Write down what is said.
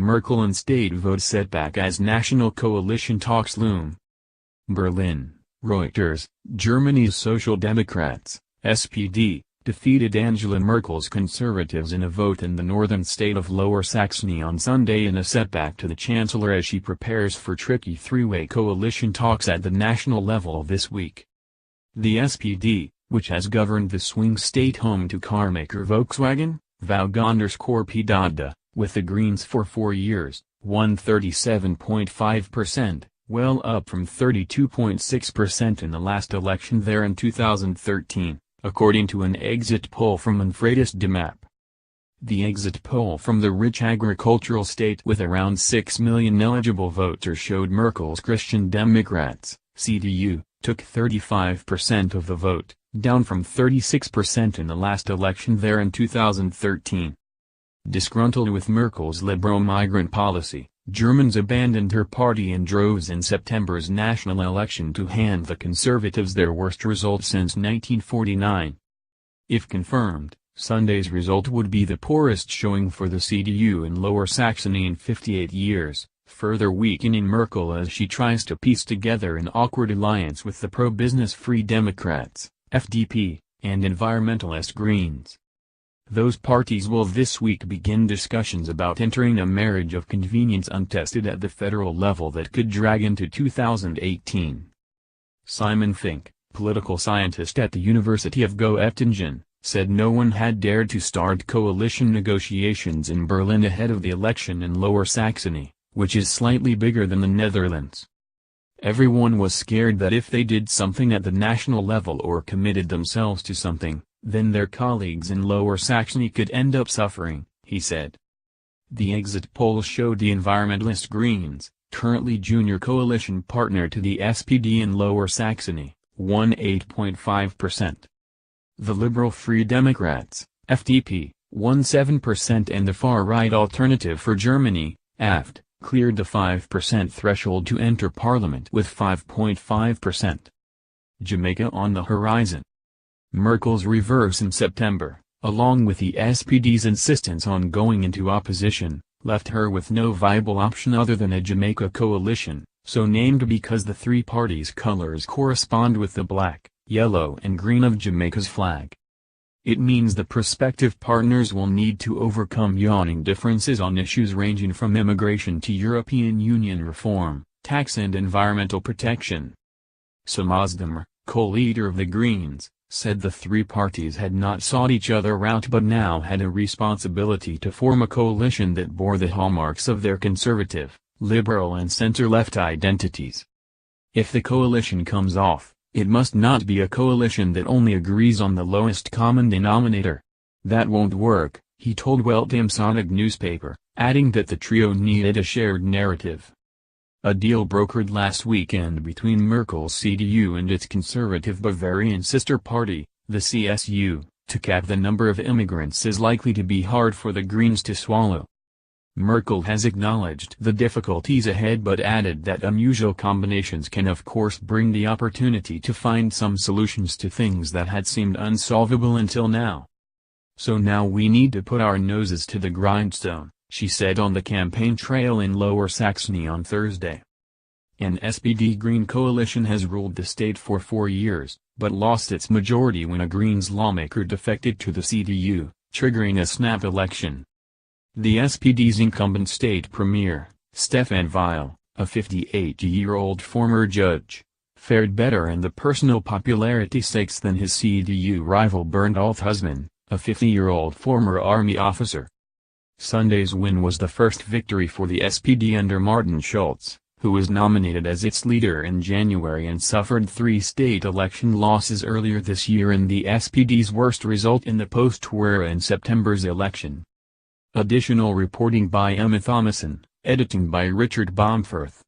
Merkel and state vote setback as national coalition talks loom. Berlin, Reuters, Germany's Social Democrats, SPD, defeated Angela Merkel's Conservatives in a vote in the northern state of Lower Saxony on Sunday in a setback to the chancellor as she prepares for tricky three-way coalition talks at the national level this week. The SPD, which has governed the swing state home to carmaker Volkswagen, Vog_P. with the Greens for 4 years, won 37.5%, well up from 32.6% in the last election there in 2013. According to an exit poll from infratest dimap. The exit poll from the rich agricultural state with around 6 million eligible voters showed Merkel's Christian Democrats, CDU, took 35% of the vote, down from 36% in the last election there in 2013. Disgruntled with Merkel's liberal migrant policy, Germans abandoned her party in droves in September's national election to hand the Conservatives their worst result since 1949. If confirmed, Sunday's result would be the poorest showing for the CDU in Lower Saxony in 58 years, further weakening Merkel as she tries to piece together an awkward alliance with the pro-business Free Democrats, FDP, and environmentalist Greens. Those parties will this week begin discussions about entering a marriage of convenience untested at the federal level that could drag into 2018. Simon Fink, political scientist at the University of Göttingen, said no one had dared to start coalition negotiations in Berlin ahead of the election in Lower Saxony, which is slightly bigger than the Netherlands. Everyone was scared that if they did something at the national level or committed themselves to something, then their colleagues in Lower Saxony could end up suffering, he said. The exit poll showed the environmentalist Greens, currently junior coalition partner to the SPD in Lower Saxony, won 8.5%. The liberal Free Democrats, FDP, won 7% and the far-right Alternative for Germany, AfD, cleared the 5% threshold to enter parliament with 5.5%. Jamaica on the horizon. Merkel's reverse in September, along with the SPD's insistence on going into opposition, left her with no viable option other than a Jamaica coalition, so named because the three parties' colors correspond with the black, yellow and green of Jamaica's flag. It means the prospective partners will need to overcome yawning differences on issues ranging from immigration to European Union reform, tax and environmental protection. Sam Ozdemir, co-leader of the Greens, said the three parties had not sought each other out but now had a responsibility to form a coalition that bore the hallmarks of their conservative, liberal and center-left identities. If the coalition comes off, it must not be a coalition that only agrees on the lowest common denominator. That won't work, he told Welt am Sonntag newspaper, adding that the trio needed a shared narrative. A deal brokered last weekend between Merkel's CDU and its conservative Bavarian sister party, the CSU, to cap the number of immigrants is likely to be hard for the Greens to swallow. Merkel has acknowledged the difficulties ahead but added that unusual combinations can of course bring the opportunity to find some solutions to things that had seemed unsolvable until now. So now we need to put our noses to the grindstone, she said on the campaign trail in Lower Saxony on Thursday. An SPD-Green coalition has ruled the state for 4 years, but lost its majority when a Greens lawmaker defected to the CDU, triggering a snap election. The SPD's incumbent state premier, Stefan Weil, a 58-year-old former judge, fared better in the personal popularity stakes than his CDU rival Bernd Althusmann, a 50-year-old former army officer. Sunday's win was the first victory for the SPD under Martin Schulz, who was nominated as its leader in January and suffered 3 state election losses earlier this year in the SPD's worst result in the post-war era in September's election. Additional reporting by Emma Thomason, editing by Richard Baumfirth.